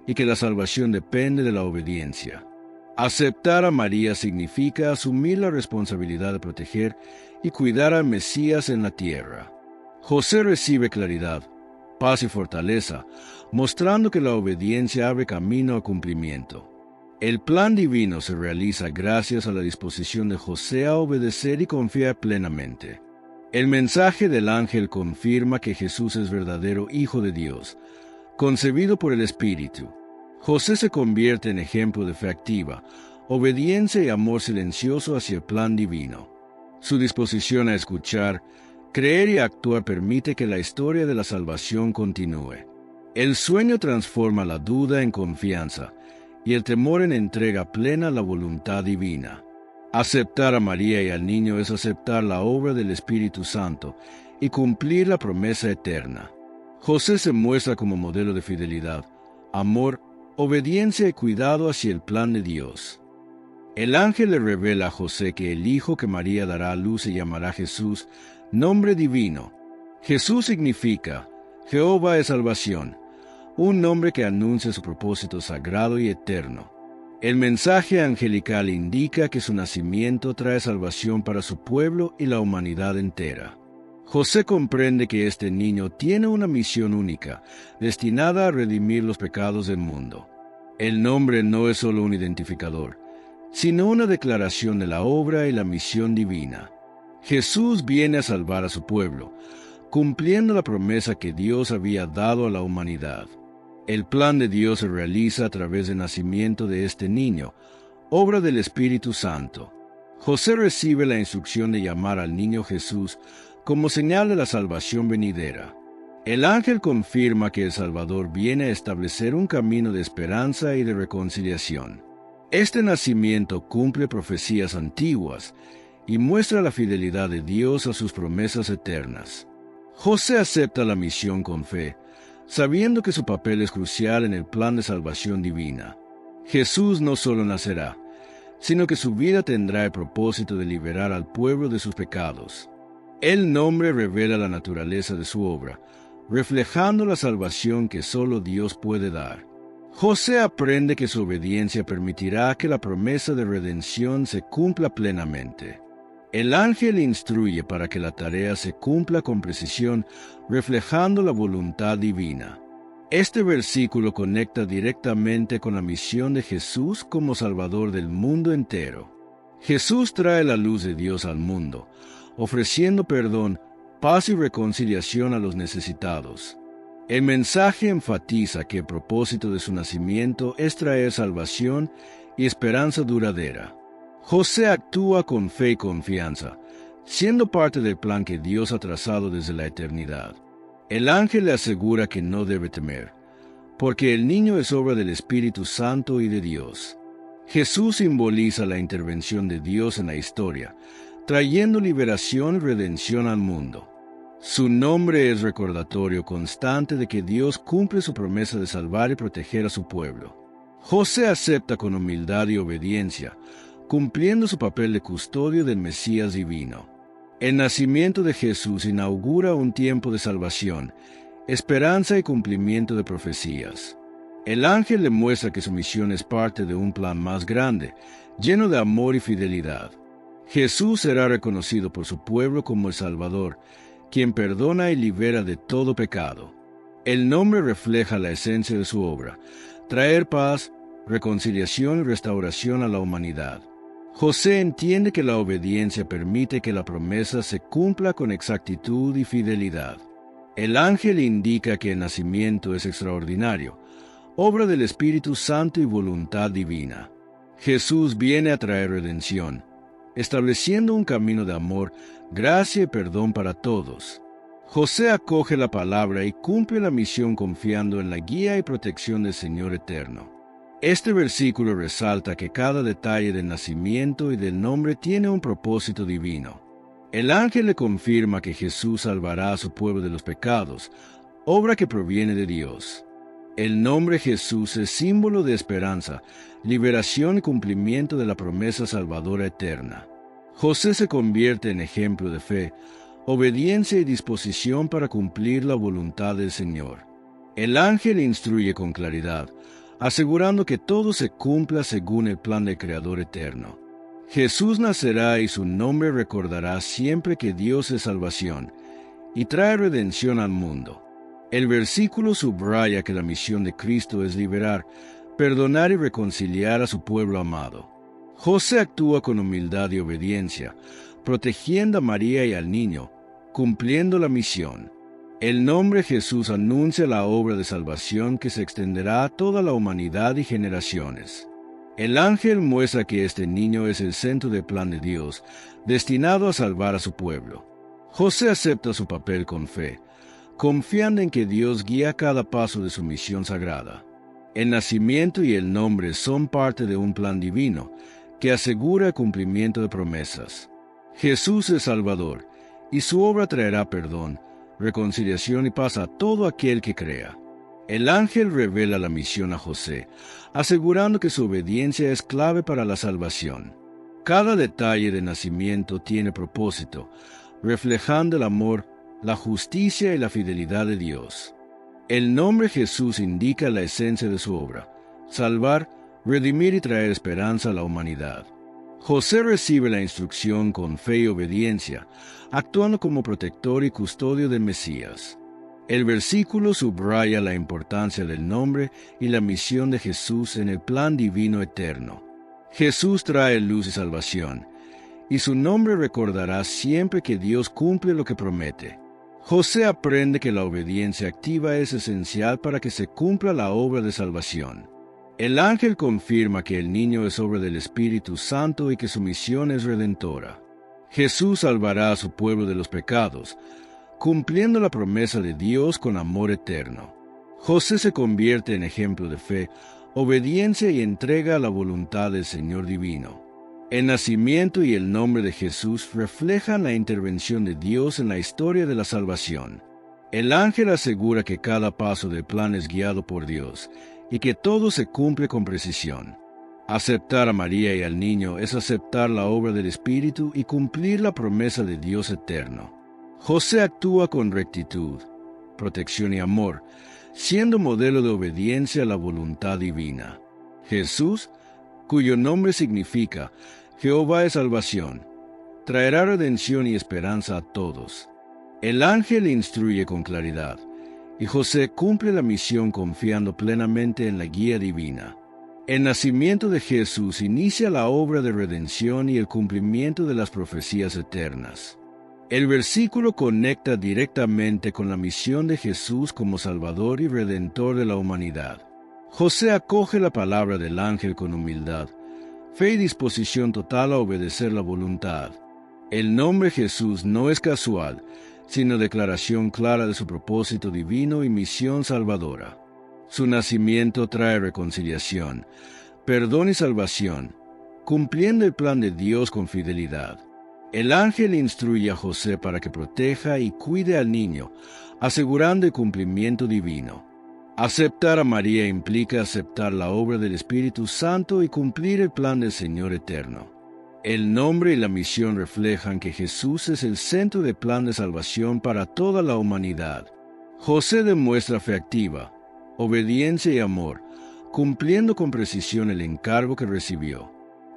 y que la salvación depende de la obediencia. Aceptar a María significa asumir la responsabilidad de proteger y cuidar al Mesías en la tierra. José recibe claridad, paz y fortaleza, mostrando que la obediencia abre camino al cumplimiento. El plan divino se realiza gracias a la disposición de José a obedecer y confiar plenamente. El mensaje del ángel confirma que Jesús es verdadero Hijo de Dios, concebido por el Espíritu. José se convierte en ejemplo de fe activa, obediencia y amor silencioso hacia el plan divino. Su disposición a escuchar, creer y actuar permite que la historia de la salvación continúe. El sueño transforma la duda en confianza y el temor en entrega plena a la voluntad divina. Aceptar a María y al niño es aceptar la obra del Espíritu Santo y cumplir la promesa eterna. José se muestra como modelo de fidelidad, amor, obediencia y cuidado hacia el plan de Dios. El ángel le revela a José que el hijo que María dará a luz se llamará Jesús, nombre divino. Jesús significa Jehová es salvación, un nombre que anuncia su propósito sagrado y eterno. El mensaje angelical indica que su nacimiento trae salvación para su pueblo y la humanidad entera. José comprende que este niño tiene una misión única, destinada a redimir los pecados del mundo. El nombre no es solo un identificador, sino una declaración de la obra y la misión divina. Jesús viene a salvar a su pueblo, cumpliendo la promesa que Dios había dado a la humanidad. El plan de Dios se realiza a través del nacimiento de este niño, obra del Espíritu Santo. José recibe la instrucción de llamar al niño Jesús como señal de la salvación venidera. El ángel confirma que el Salvador viene a establecer un camino de esperanza y de reconciliación. Este nacimiento cumple profecías antiguas y muestra la fidelidad de Dios a sus promesas eternas. José acepta la misión con fe, sabiendo que su papel es crucial en el plan de salvación divina. Jesús no solo nacerá, sino que su vida tendrá el propósito de liberar al pueblo de sus pecados. El nombre revela la naturaleza de su obra, reflejando la salvación que solo Dios puede dar. José aprende que su obediencia permitirá que la promesa de redención se cumpla plenamente. El ángel instruye para que la tarea se cumpla con precisión, reflejando la voluntad divina. Este versículo conecta directamente con la misión de Jesús como Salvador del mundo entero. Jesús trae la luz de Dios al mundo, ofreciendo perdón, paz y reconciliación a los necesitados. El mensaje enfatiza que el propósito de su nacimiento es traer salvación y esperanza duradera. José actúa con fe y confianza, siendo parte del plan que Dios ha trazado desde la eternidad. El ángel le asegura que no debe temer, porque el niño es obra del Espíritu Santo y de Dios. Jesús simboliza la intervención de Dios en la historia, trayendo liberación y redención al mundo. Su nombre es recordatorio constante de que Dios cumple su promesa de salvar y proteger a su pueblo. José acepta con humildad y obediencia, cumpliendo su papel de custodio del Mesías divino. El nacimiento de Jesús inaugura un tiempo de salvación, esperanza y cumplimiento de profecías. El ángel le muestra que su misión es parte de un plan más grande, lleno de amor y fidelidad. Jesús será reconocido por su pueblo como el Salvador, quien perdona y libera de todo pecado. El nombre refleja la esencia de su obra, traer paz, reconciliación y restauración a la humanidad. José entiende que la obediencia permite que la promesa se cumpla con exactitud y fidelidad. El ángel indica que el nacimiento es extraordinario, obra del Espíritu Santo y voluntad divina. Jesús viene a traer redención, estableciendo un camino de amor, gracia y perdón para todos. José acoge la palabra y cumple la misión confiando en la guía y protección del Señor eterno. Este versículo resalta que cada detalle del nacimiento y del nombre tiene un propósito divino. El ángel le confirma que Jesús salvará a su pueblo de los pecados, obra que proviene de Dios. El nombre Jesús es símbolo de esperanza, liberación y cumplimiento de la promesa salvadora eterna. José se convierte en ejemplo de fe, obediencia y disposición para cumplir la voluntad del Señor. El ángel instruye con claridad, asegurando que todo se cumpla según el plan del Creador eterno. Jesús nacerá y su nombre recordará siempre que Dios es salvación y trae redención al mundo. El versículo subraya que la misión de Cristo es liberar, perdonar y reconciliar a su pueblo amado. José actúa con humildad y obediencia, protegiendo a María y al niño, cumpliendo la misión. El nombre Jesús anuncia la obra de salvación que se extenderá a toda la humanidad y generaciones. El ángel muestra que este niño es el centro del plan de Dios, destinado a salvar a su pueblo. José acepta su papel con fe, confiando en que Dios guía cada paso de su misión sagrada. El nacimiento y el nombre son parte de un plan divino que asegura el cumplimiento de promesas. Jesús es Salvador, y su obra traerá perdón, reconciliación y paz a todo aquel que crea. El ángel revela la misión a José, asegurando que su obediencia es clave para la salvación. Cada detalle del nacimiento tiene propósito, reflejando el amor, la justicia y la fidelidad de Dios. El nombre Jesús indica la esencia de su obra, salvar, redimir y traer esperanza a la humanidad. José recibe la instrucción con fe y obediencia, actuando como protector y custodio del Mesías. El versículo subraya la importancia del nombre y la misión de Jesús en el plan divino eterno. Jesús trae luz y salvación, y su nombre recordará siempre que Dios cumple lo que promete. José aprende que la obediencia activa es esencial para que se cumpla la obra de salvación. El ángel confirma que el niño es obra del Espíritu Santo y que su misión es redentora. Jesús salvará a su pueblo de los pecados, cumpliendo la promesa de Dios con amor eterno. José se convierte en ejemplo de fe, obediencia y entrega a la voluntad del Señor divino. El nacimiento y el nombre de Jesús reflejan la intervención de Dios en la historia de la salvación. El ángel asegura que cada paso del plan es guiado por Dios y que todo se cumple con precisión. Aceptar a María y al niño es aceptar la obra del Espíritu y cumplir la promesa de Dios eterno. José actúa con rectitud, protección y amor, siendo modelo de obediencia a la voluntad divina. Jesús, cuyo nombre significa Jehová es salvación, traerá redención y esperanza a todos. El ángel instruye con claridad, y José cumple la misión confiando plenamente en la guía divina. El nacimiento de Jesús inicia la obra de redención y el cumplimiento de las profecías eternas. El versículo conecta directamente con la misión de Jesús como Salvador y Redentor de la humanidad. José acoge la palabra del ángel con humildad, fe y disposición total a obedecer la voluntad. El nombre Jesús no es casual, sino declaración clara de su propósito divino y misión salvadora. Su nacimiento trae reconciliación, perdón y salvación, cumpliendo el plan de Dios con fidelidad. El ángel instruye a José para que proteja y cuide al niño, asegurando el cumplimiento divino. Aceptar a María implica aceptar la obra del Espíritu Santo y cumplir el plan del Señor eterno. El nombre y la misión reflejan que Jesús es el centro del plan de salvación para toda la humanidad. José demuestra fe activa, obediencia y amor, cumpliendo con precisión el encargo que recibió.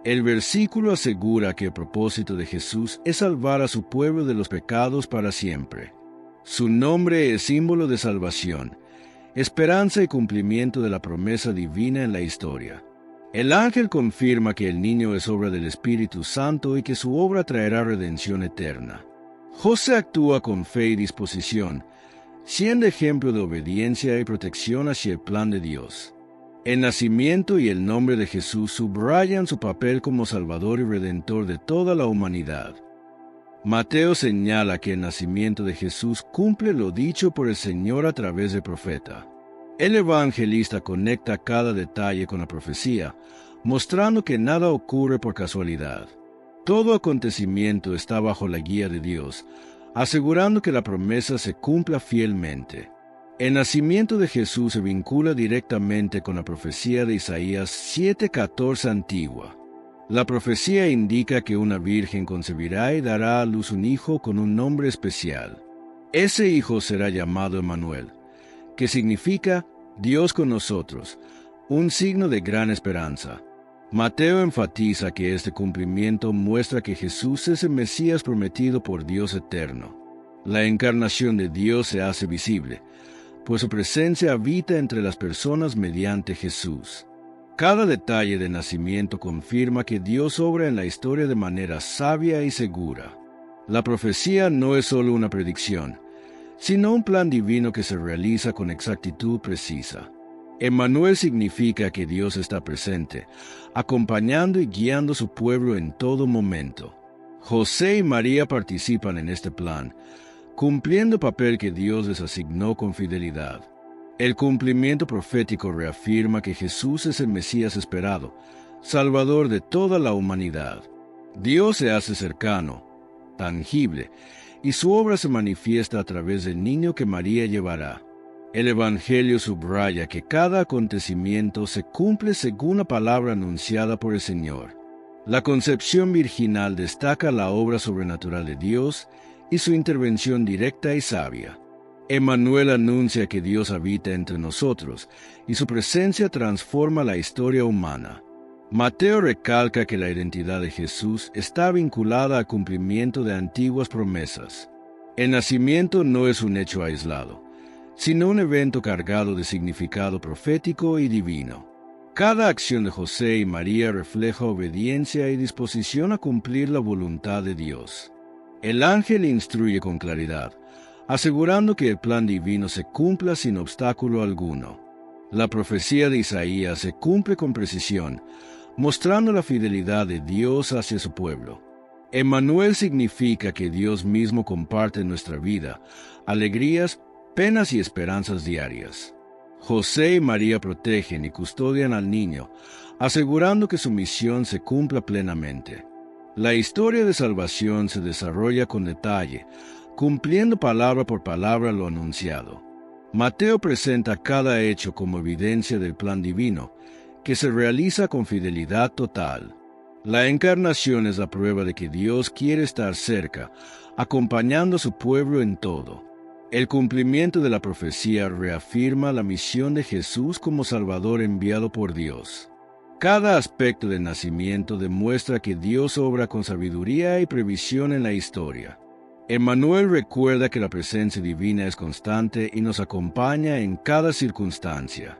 El versículo asegura que el propósito de Jesús es salvar a su pueblo de los pecados para siempre. Su nombre es símbolo de salvación, esperanza y cumplimiento de la promesa divina en la historia. El ángel confirma que el niño es obra del Espíritu Santo y que su obra traerá redención eterna. José actúa con fe y disposición, siendo ejemplo de obediencia y protección hacia el plan de Dios. El nacimiento y el nombre de Jesús subrayan su papel como Salvador y Redentor de toda la humanidad. Mateo señala que el nacimiento de Jesús cumple lo dicho por el Señor a través del profeta. El evangelista conecta cada detalle con la profecía, mostrando que nada ocurre por casualidad. Todo acontecimiento está bajo la guía de Dios, asegurando que la promesa se cumpla fielmente. El nacimiento de Jesús se vincula directamente con la profecía de Isaías 7:14 antigua. La profecía indica que una virgen concebirá y dará a luz un hijo con un nombre especial. Ese hijo será llamado Emmanuel, que significa Dios con nosotros, un signo de gran esperanza. Mateo enfatiza que este cumplimiento muestra que Jesús es el Mesías prometido por Dios eterno. La encarnación de Dios se hace visible, pues su presencia habita entre las personas mediante Jesús. Cada detalle del nacimiento confirma que Dios obra en la historia de manera sabia y segura. La profecía no es solo una predicción, sino un plan divino que se realiza con exactitud precisa. Emmanuel significa que Dios está presente, acompañando y guiando a su pueblo en todo momento. José y María participan en este plan, cumpliendo el papel que Dios les asignó con fidelidad. El cumplimiento profético reafirma que Jesús es el Mesías esperado, Salvador de toda la humanidad. Dios se hace cercano, tangible, y su obra se manifiesta a través del niño que María llevará. El Evangelio subraya que cada acontecimiento se cumple según la palabra anunciada por el Señor. La concepción virginal destaca la obra sobrenatural de Dios y su intervención directa y sabia. Emmanuel anuncia que Dios habita entre nosotros, y su presencia transforma la historia humana. Mateo recalca que la identidad de Jesús está vinculada al cumplimiento de antiguas promesas. El nacimiento no es un hecho aislado, sino un evento cargado de significado profético y divino. Cada acción de José y María refleja obediencia y disposición a cumplir la voluntad de Dios. El ángel instruye con claridad, asegurando que el plan divino se cumpla sin obstáculo alguno. La profecía de Isaías se cumple con precisión, mostrando la fidelidad de Dios hacia su pueblo. Emmanuel significa que Dios mismo comparte nuestra vida, alegrías, penas y esperanzas diarias. José y María protegen y custodian al niño, asegurando que su misión se cumpla plenamente. La historia de salvación se desarrolla con detalle, cumpliendo palabra por palabra lo anunciado. Mateo presenta cada hecho como evidencia del plan divino, que se realiza con fidelidad total. La encarnación es la prueba de que Dios quiere estar cerca, acompañando a su pueblo en todo. El cumplimiento de la profecía reafirma la misión de Jesús como Salvador enviado por Dios. Cada aspecto del nacimiento demuestra que Dios obra con sabiduría y previsión en la historia. Emmanuel recuerda que la presencia divina es constante y nos acompaña en cada circunstancia.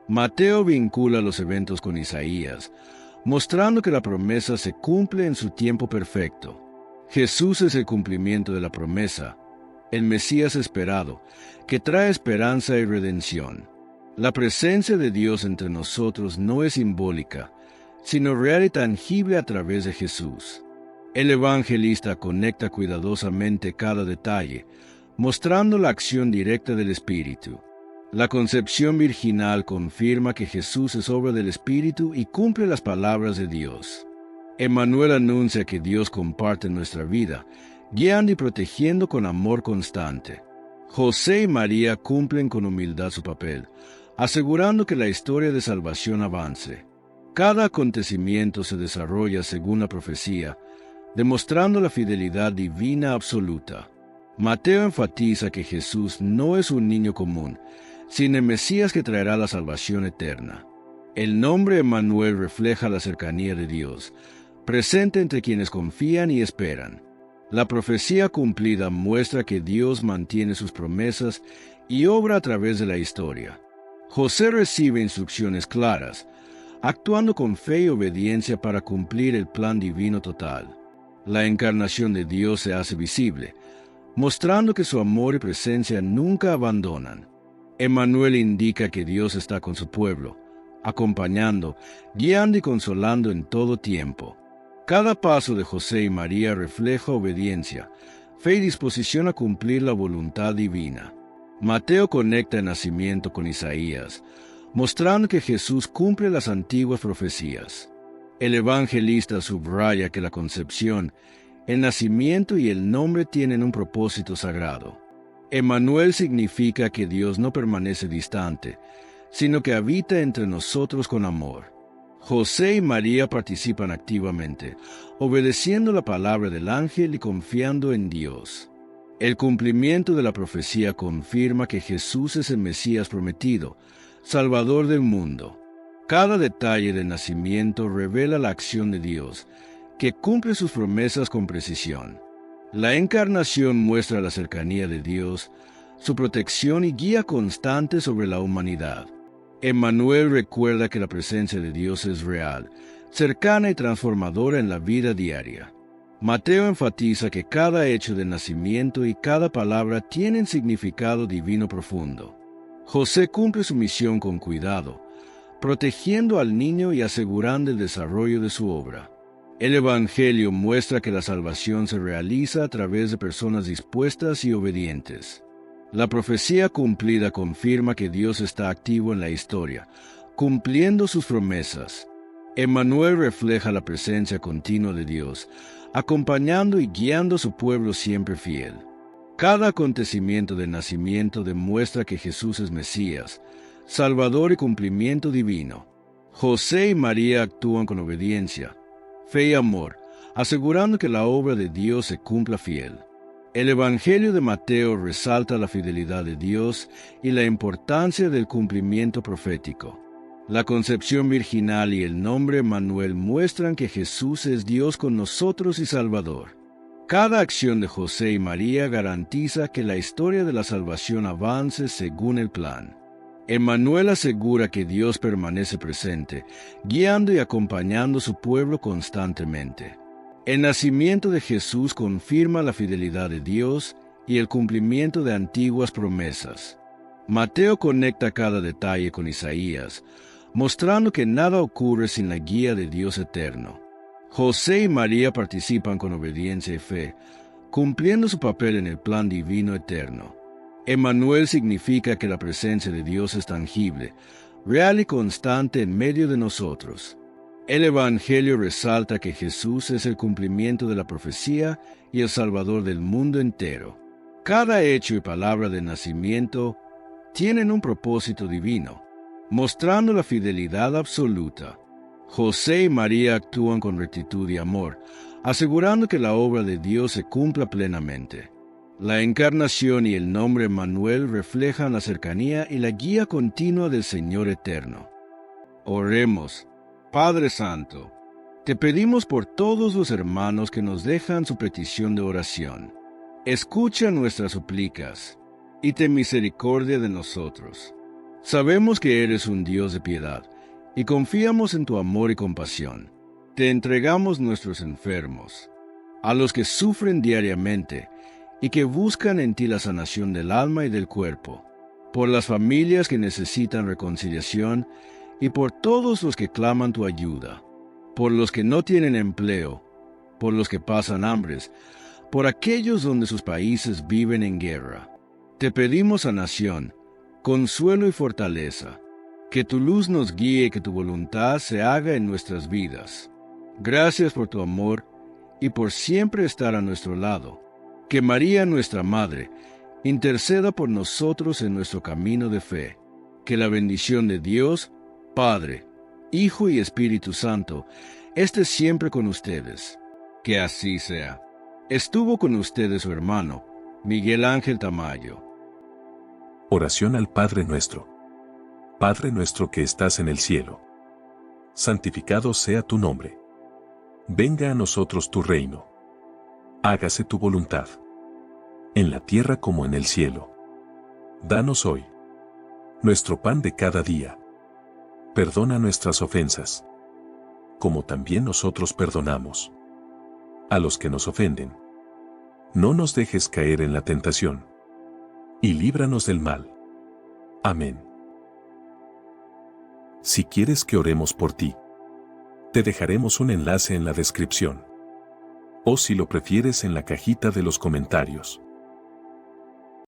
Mateo vincula los eventos con Isaías, mostrando que la promesa se cumple en su tiempo perfecto. Jesús es el cumplimiento de la promesa, el Mesías esperado, que trae esperanza y redención. La presencia de Dios entre nosotros no es simbólica, sino real y tangible a través de Jesús. El evangelista conecta cuidadosamente cada detalle, mostrando la acción directa del Espíritu. La concepción virginal confirma que Jesús es obra del Espíritu y cumple las palabras de Dios. Emmanuel anuncia que Dios comparte nuestra vida, guiando y protegiendo con amor constante. José y María cumplen con humildad su papel, asegurando que la historia de salvación avance. Cada acontecimiento se desarrolla según la profecía, demostrando la fidelidad divina absoluta. Mateo enfatiza que Jesús no es un niño común, sino el Mesías que traerá la salvación eterna. El nombre Emmanuel refleja la cercanía de Dios, presente entre quienes confían y esperan. La profecía cumplida muestra que Dios mantiene sus promesas y obra a través de la historia. José recibe instrucciones claras, actuando con fe y obediencia para cumplir el plan divino total. La encarnación de Dios se hace visible, mostrando que su amor y presencia nunca abandonan. Emmanuel indica que Dios está con su pueblo, acompañando, guiando y consolando en todo tiempo. Cada paso de José y María refleja obediencia, fe y disposición a cumplir la voluntad divina. Mateo conecta el nacimiento con Isaías, mostrando que Jesús cumple las antiguas profecías. El evangelista subraya que la concepción, el nacimiento y el nombre tienen un propósito sagrado. Emmanuel significa que Dios no permanece distante, sino que habita entre nosotros con amor. José y María participan activamente, obedeciendo la palabra del ángel y confiando en Dios. El cumplimiento de la profecía confirma que Jesús es el Mesías prometido, Salvador del mundo. Cada detalle del nacimiento revela la acción de Dios, que cumple sus promesas con precisión. La encarnación muestra la cercanía de Dios, su protección y guía constante sobre la humanidad. Emmanuel recuerda que la presencia de Dios es real, cercana y transformadora en la vida diaria. Mateo enfatiza que cada hecho del nacimiento y cada palabra tienen significado divino profundo. José cumple su misión con cuidado, protegiendo al niño y asegurando el desarrollo de su obra. El Evangelio muestra que la salvación se realiza a través de personas dispuestas y obedientes. La profecía cumplida confirma que Dios está activo en la historia, cumpliendo sus promesas. Emmanuel refleja la presencia continua de Dios, acompañando y guiando a su pueblo siempre fiel. Cada acontecimiento del nacimiento demuestra que Jesús es Mesías, Salvador y cumplimiento divino. José y María actúan con obediencia, fe y amor, asegurando que la obra de Dios se cumpla fiel. El Evangelio de Mateo resalta la fidelidad de Dios y la importancia del cumplimiento profético. La concepción virginal y el nombre Emmanuel muestran que Jesús es Dios con nosotros y Salvador. Cada acción de José y María garantiza que la historia de la salvación avance según el plan. Emmanuel asegura que Dios permanece presente, guiando y acompañando a su pueblo constantemente. El nacimiento de Jesús confirma la fidelidad de Dios y el cumplimiento de antiguas promesas. Mateo conecta cada detalle con Isaías, mostrando que nada ocurre sin la guía de Dios eterno. José y María participan con obediencia y fe, cumpliendo su papel en el plan divino eterno. Emmanuel significa que la presencia de Dios es tangible, real y constante en medio de nosotros. El Evangelio resalta que Jesús es el cumplimiento de la profecía y el Salvador del mundo entero. Cada hecho y palabra del nacimiento tienen un propósito divino, mostrando la fidelidad absoluta. José y María actúan con rectitud y amor, asegurando que la obra de Dios se cumpla plenamente. La encarnación y el nombre Manuel reflejan la cercanía y la guía continua del Señor Eterno. Oremos. Padre Santo, te pedimos por todos los hermanos que nos dejan su petición de oración. Escucha nuestras súplicas y ten misericordia de nosotros. Sabemos que eres un Dios de piedad y confiamos en tu amor y compasión. Te entregamos nuestros enfermos, a los que sufren diariamente y que buscan en ti la sanación del alma y del cuerpo, por las familias que necesitan reconciliación y por todos los que claman tu ayuda, por los que no tienen empleo, por los que pasan hambres, por aquellos donde sus países viven en guerra. Te pedimos sanación, consuelo y fortaleza, que tu luz nos guíe y que tu voluntad se haga en nuestras vidas. Gracias por tu amor y por siempre estar a nuestro lado. Que María, nuestra Madre, interceda por nosotros en nuestro camino de fe. Que la bendición de Dios, Padre, Hijo y Espíritu Santo, esté siempre con ustedes. Que así sea. Estuvo con ustedes su hermano, Miguel Ángel Tamayo. Oración al Padre Nuestro. Padre nuestro que estás en el cielo. Santificado sea tu nombre. Venga a nosotros tu reino. Hágase tu voluntad. En la tierra como en el cielo. Danos hoy nuestro pan de cada día. Perdona nuestras ofensas, como también nosotros perdonamos a los que nos ofenden. No nos dejes caer en la tentación, y líbranos del mal. Amén. Si quieres que oremos por ti, te dejaremos un enlace en la descripción, o si lo prefieres en la cajita de los comentarios.